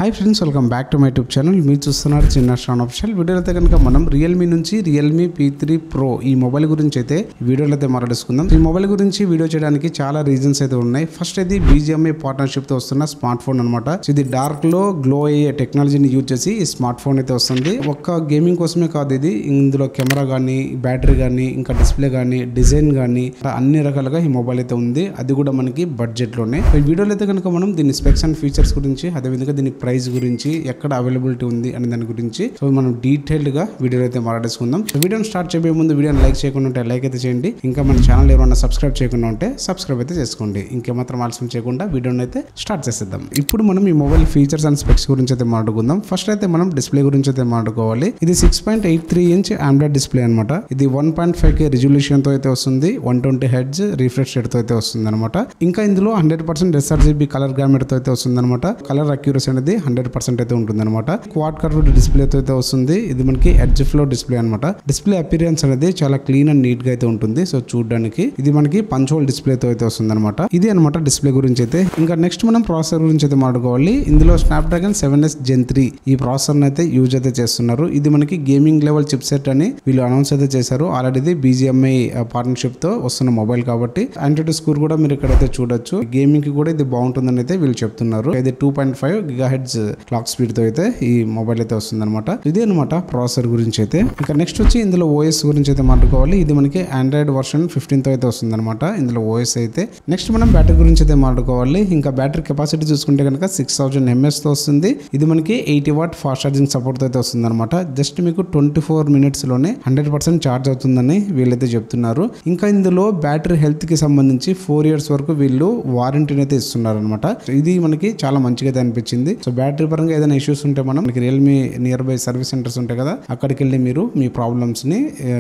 Hi friends, welcome back to my YouTube channel. మీరు చూస్తున్నారు చిన్న శ్రావణ్ ఆఫీషియల్. వీడియోలో అయితే కనుక మనం రియల్మీ నుంచి రియల్మీ P3 Pro ఈ మొబైల్ గురించి అయితే వీడియోలో అయితే మాట్లాడుకుందాం. ఈ మొబైల్ గురించి వీడియో చేయడానికి చాలా రీజన్స్ అయితే ఉన్నాయి. ఫస్ట్ అయితే BGMI పార్ట్నర్షిప్ తో వస్తున్న స్మార్ట్ ఫోన్ అనమాట. ఇది డార్క్ లో గ్లో అయ్యే టెక్నాలజీని యూజ్ చేసి ఈ స్మార్ట్ ఫోన్ అయితే వస్తుంది. ఒక్క గేమింగ్ కోసమే కాదు, ఇది ఇందులో కెమెరా కానీ, బ్యాటరీ కానీ, ఇంకా డిస్ప్లే కానీ, డిజైన్ కానీ అన్ని రకాలుగా ఈ మొబైల్ అయితే ఉంది. అది కూడా మనకి బడ్జెట్ లోనే. ఈ వీడియోలో అయితే కనుక మనం దీని స్పెక్స్ అండ్ ఫీచర్స్ గురించి, అదేవిధంగా దీని ప్రైస్ గురించి, ఎక్కడ అవైలబిలిటీ ఉంది అనే దాని గురించి సో మనం డీటెయిల్డ్ గా వీడియో అయితే మాట్లాడుకుందాం. వీడియోని స్టార్ట్ చేయబోయే ముందు వీడియోని లైక్ చేయకుండా ఉంటే లైక్ అయితే చేయండి. ఇంకా మన ఛానల్ ఎవరైనా సబ్స్క్రైబ్ చేయకుండా ఉంటే సబ్స్క్రైబ్ అయితే చేసుకోండి. ఇంకేమాత్రం ఆలస్యం చేయకుండా వీడియోని అయితే స్టార్ట్ చేసేద్దాం. ఇప్పుడు మనం ఈ మొబైల్ ఫీచర్స్ అండ్ స్పెక్స్ గురించి అయితే మాట్లాడుకుందాం. ఫస్ట్ అయితే మనం డిస్ప్లే గురించి అయితే మాట్లాడుకోవాలి. ఇది 6.83 ఇంచ్ AMOLED డిస్ప్లే అనమాట. ఇది 1.5K రిజల్యూషన్ తో అయితే వస్తుంది. 120 Hz రిఫ్రెష్ రేట్ తో అయితే వస్తుంది అనమాట. ఇంకా ఇందులో 100% sRGB కలర్ గ్రామేట్ తో అయితే వస్తుంది అనమాట. కలర్ అక్యూరసీ అనేది 100% అయితే ఉంటుంది అనమాట. క్వాడ్ కర్వ్డ్ డిస్ప్లే తో అయితే వస్తుంది. ఇది మనకి ఎడ్జ్ ఫ్లో డిస్ప్లే అనమాట. డిస్ప్లే అపిరియన్స్ అనేది చాలా క్లీన్ అండ్ నీట్ గా అయితే ఉంటుంది. సో చూడడానికి ఇది మనకి పంచ్ హోల్ డిస్ప్లే తో అయితే వస్తుంది అనమాట. ఇది అనమాట డిస్ప్లే గురించి అయితే. ఇంకా నెక్స్ట్ మనం ప్రాసెసర్ గురించి అయితే మాట్లాడుకోవాలి. ఇందులో స్నాప్డ్రాగన్ 7S Gen 3 ఈ ప్రాసెసర్ అయితే యూజ్ అయితే చేస్తున్నారు. ఇది మనకి గేమింగ్ లెవెల్ చిప్ సెట్ అని వీళ్ళు అనౌన్స్ అయితే చేశారు. ఆల్రెడీ BGMI పార్ట్నర్షిప్ తో వస్తున్న మొబైల్ కాబట్టి ఆండ్రాయిడ్ స్కోర్ కూడా మీరు ఇక్కడైతే చూడొచ్చు. గేమింగ్ కి కూడా ఇది బాగుంటుందని అయితే వీళ్ళు చెప్తున్నారు. ఇది 2.5 GHz క్లాక్ స్పీడ్ తో అయితే ఈ మొబైల్ అయితే వస్తుంది అనమాట. ఇదే అనమాట ప్రాసెసర్ గురించి అయితే. ఇంకా నెక్స్ట్ వచ్చి ఇందులో OS గురించి అయితే మాట్లాడుకోవాలి. ఇది మనకి ఆండ్రాయిడ్ వర్షన్ 15 తో అయితే వస్తుంది అనమాట. ఇందులో OS అయితే. నెక్స్ట్ మనం బ్యాటరీ గురించి అయితే మాట్లాడుకోవాలి. ఇంకా బ్యాటరీ కెపాసిటీ చూసుకుంటే కనుక 6000 mAh తో వస్తుంది. ఇది మనకి 80 వాట్ ఫాస్ట్ ఛార్జింగ్ సపోర్ట్ తో అయితే వస్తుంది అనమాట. జస్ట్ మీకు 24 minutes లోనే 100% ఛార్జ్ అవుతుందని వీళ్ళైతే చెప్తున్నారు. ఇంకా ఇందులో బ్యాటరీ హెల్త్ కి సంబంధించి 4 years వరకు వీళ్ళు వారంటీని అయితే ఇస్తున్నారు అనమాట. ఇది మనకి చాలా మంచిగా అయితే అనిపించింది. సో బ్యాటరీ పరంగా ఏదైనా ఇష్యూస్ ఉంటే మనం Realme near by service centres ఉంటాయి కదా, అక్కడికి వెళ్ళి మీరు మీ ప్రాబ్లమ్స్ ని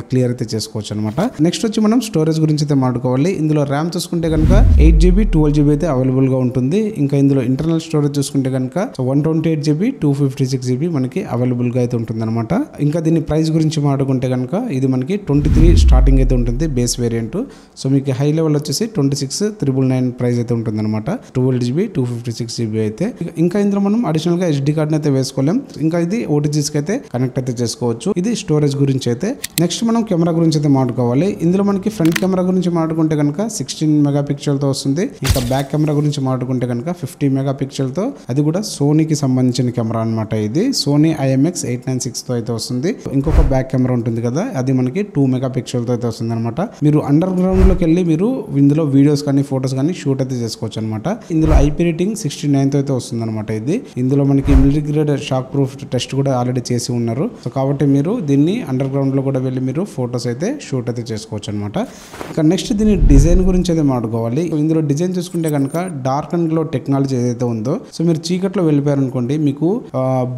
క్లియర్ అయితే చేసుకోవచ్చు అనమాట. నెక్స్ట్ వచ్చి మనం స్టోరేజ్ గురించి అయితే మాట్లాడుకోవాలి. ఇందులో ర్యామ్ చూసుకుంటే కనుక 8GB 12GB అయితే అవైలబుల్ గా ఉంటుంది. ఇంకా ఇందులో ఇంటర్నల్ స్టోరేజ్ చూసుకుంటే కనుక 128GB 256GB మనకి అవైలబుల్ గా అయితే ఉంటుంది అనమాట. ఇంకా దీని ప్రైస్ గురించి మాట్లాడుకుంటే కనుక ఇది మనకి 23 స్టార్టింగ్ అయితే ఉంటుంది బేస్ వేరియంట్. సో మీకు హై లెవెల్ వచ్చేసి 26,999 ప్రైస్ అయితే ఉంటుంది అనమాట. 12GB 256GB అయితే. ఇంకా ఇందులో మనం అడిషనల్ గా SD కార్డ్ అయితే వేసుకోలేం. ఇంకా ఇది OTGs కి అయితే కనెక్ట్ అయితే చేసుకోవచ్చు. ఇది స్టోరేజ్ గురించి అయితే. నెక్స్ట్ మనం కెమెరా గురించి అయితే మాట్లాడుకోవాలి. ఇందులో మనకి ఫ్రంట్ కెమెరా గురించి మాట్లాడుకుంటే కనుక 16 మెగాపిక్సెల్ తో వస్తుంది. ఇంకా బ్యాక్ కెమెరా గురించి మాట్లాడుకుంటే కనుక 50 మెగాపిక్సెల్ తో, అది కూడా సోనీకి సంబంధించిన కెమెరా అనమాట. ఇది సోనీ IMX896 తో అయితే వస్తుంది. ఇంకొక బ్యాక్ కెమెరా ఉంటుంది కదా, అది మనకి 2 మెగాపిక్సెల్ తో అయితే వస్తుంది అనమాట. మీరు అండర్ గ్రౌండ్ లోకి వెళ్ళి మీరు ఇందులో వీడియోస్ కానీ ఫోటోస్ కానీ షూట్ అయితే చేసుకోవచ్చు అనమాట. ఇందులో IP రేటింగ్ 69 తో అయితే వస్తుంది అనమాట. ఇది ఇందులో మనకి military grade shock proof test కూడా ఆల్రెడీ చేసి ఉన్నారు. సో కాబట్టి మీరు దీన్ని అండర్ గ్రౌండ్ లో కూడా వెళ్ళి మీరు ఫోటోస్ అయితే షూట్ అయితే చేసుకోవచ్చు అనమాట. ఇంకా నెక్స్ట్ దీని డిజైన్ గురించి అయితే మాట్లాడుకోవాలి. ఇందులో డిజైన్ చూసుకుంటే కనుక డార్క్ అండ్ గ్లో టెక్నాలజీ ఏదైతే ఉందో, సో మీరు చీకట్లో వెళ్ళిపోయారు అనుకోండి, మీకు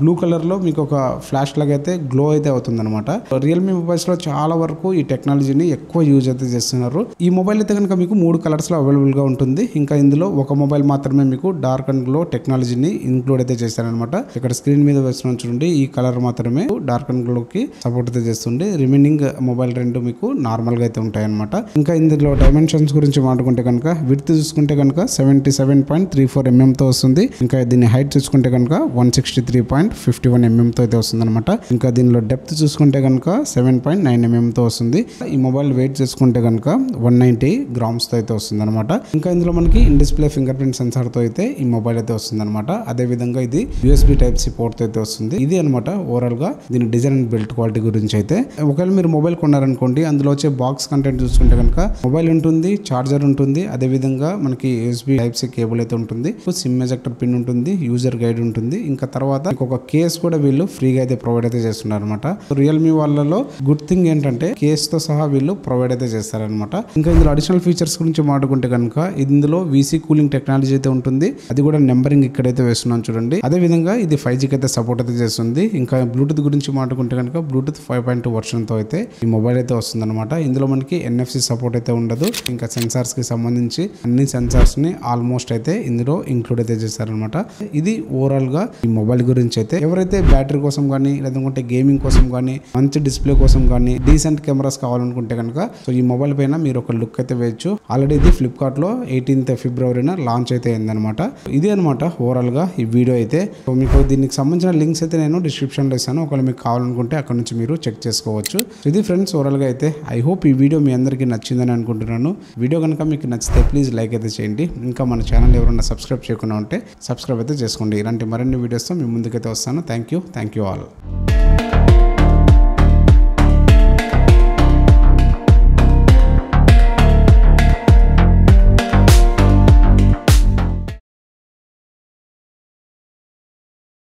బ్లూ కలర్ లో మీకు ఒక ఫ్లాష్ లాగా అయితే గ్లో అయితే అవుతుంది అనమాట. రియల్మీ మొబైల్స్ లో చాలా వరకు ఈ టెక్నాలజీని ఎక్కువ యూజ్ అయితే చేస్తున్నారు. ఈ మొబైల్ అయితే కనుక మీకు 3 కలర్స్ లో అవైలబుల్ గా ఉంటుంది. ఇంకా ఇందులో ఒక మొబైల్ మాత్రమే మీకు డార్క్ అండ్ గ్లో టెక్నాలజీని ఇంక్లూడ్ అయితే చేస్తారనమాట. ఇక్కడ స్క్రీన్ మీద వేస్తున్నాం చూడండి, ఈ కలర్ మాత్రమే డార్క్ అండ్ గ్లో కి సపోర్ట్ అయితే చేస్తుంది. రిమైనింగ్ మొబైల్ రెండు మీకు నార్మల్ గా అయితే ఉంటాయి అనమాట. ఇంకా ఇందులో డైమెన్షన్స్ గురించి మాట్లాడుకుంటే కనుక విడ్త్ చూసుకుంటే కనుక 77.34 mm తో వస్తుంది. ఇంకా దీని హైట్ చూసుకుంటే కనుక 163.51 mm తో అయితే వస్తుంది అనమాట. ఇంకా దీనిలో డెప్త్ చూసుకుంటే కనుక 7.9 mm తో వస్తుంది. ఈ మొబైల్ వెయిట్ చూసుకుంటే కనుక 190 grams తో అయితే వస్తుంది అనమాట. ఇంకా ఇందులో మనకి in display finger print censor తో అయితే ఈ మొబైల్ అయితే వస్తుంది అనమాట. అదే విధంగా ఇది USB Type-C పోర్ట్ అయితే వస్తుంది. ఇది అనమాట ఓవరాల్ గా దీని డిజైన్ అండ్ బిల్డ్ క్వాలిటీ గురించి అయితే. ఒకవేళ మీరు మొబైల్ కొన్నారనుకోండి, అందులో వచ్చే బాక్స్ కంటెంట్ చూసుకుంటే కనుక మొబైల్ ఉంటుంది, చార్జర్ ఉంటుంది, అదే విధంగా మనకి USB Type-C కేబుల్ అయితే ఉంటుంది, సిమ్ ఎజెక్టర్ పిన్ ఉంటుంది, యూజర్ గైడ్ ఉంటుంది. ఇంకా తర్వాత ఒక కేస్ కూడా వీళ్ళు ఫ్రీగా అయితే ప్రొవైడ్ అయితే చేస్తున్నారు అనమాట. రియల్మీ వాళ్ళలో గుడ్ థింగ్ ఏంటంటే కేస్ తో సహా వీళ్ళు ప్రొవైడ్ అయితే చేస్తారనమాట. ఇంకా ఇందులో అడిషనల్ ఫీచర్స్ గురించి మాట్లాడుకుంటే కనుక ఇందులో VC కూలింగ్ టెక్నాలజీ అయితే ఉంటుంది. అది కూడా నెంబరింగ్ ఇక్కడైతే వేస్తున్నాను చూడండి. అదే విధంగా ఇది 5G కి అయితే సపోర్ట్ అయితే చేస్తుంది. ఇంకా బ్లూటూత్ గురించి మాట్లాడుకుంటే కనుక బ్లూటూత్ 5.2 వర్షన్ తో అయితే ఈ మొబైల్ అయితే వస్తుంది అనమాట. ఇందులో మనకి NFC సపోర్ట్ అయితే ఉండదు. ఇంకా సెన్సార్స్ కి సంబంధించి అన్ని సెన్సార్స్ ని ఆల్మోస్ట్ అయితే ఇందులో ఇంక్లూడ్ అయితే చేస్తారనమాట. ఇది ఓవరాల్ గా ఈ మొబైల్ గురించి అయితే. ఎవరైతే బ్యాటరీ కోసం కానీ, లేదంటే గేమింగ్ కోసం కానీ, మంచి డిస్ప్లే కోసం కానీ, డీసెంట్ కెమెరాస్ కావాలనుకుంటే కనుక సో ఈ మొబైల్ పైన మీరు ఒక లుక్ అయితే వేయచ్చు. ఆల్రెడీ ఇది ఫ్లిప్కార్ట్ లో 18th February లాంచ్ అయితే అయిందనమాట. ఇదే అనమాట ఓవరాల్ గా ఈ వీడియో వీడియో అయితే. సో మీకు దీనికి సంబంధించిన లింక్స్ అయితే నేను డిస్క్రిప్షన్లో ఇస్తాను. ఒకవేళ మీకు కావాలనుకుంటే అక్కడ నుంచి మీరు చెక్ చేసుకోవచ్చు. ఇది ఫ్రెండ్స్ ఓవరాల్గా అయితే ఐ హోప్ ఈ వీడియో మీ అందరికీ నచ్చిందని అనుకుంటున్నాను. వీడియో కనుక మీకు నచ్చితే ప్లీజ్ లైక్ అయితే చేయండి. ఇంకా మన ఛానల్ ఎవరైనా సబ్స్క్రైబ్ చేయకుండా ఉంటే సబ్స్క్రైబ్ అయితే చేసుకోండి. ఇలాంటి మరిన్ని వీడియోస్తో మీ ముందుకైతే వస్తాను. Thank you all.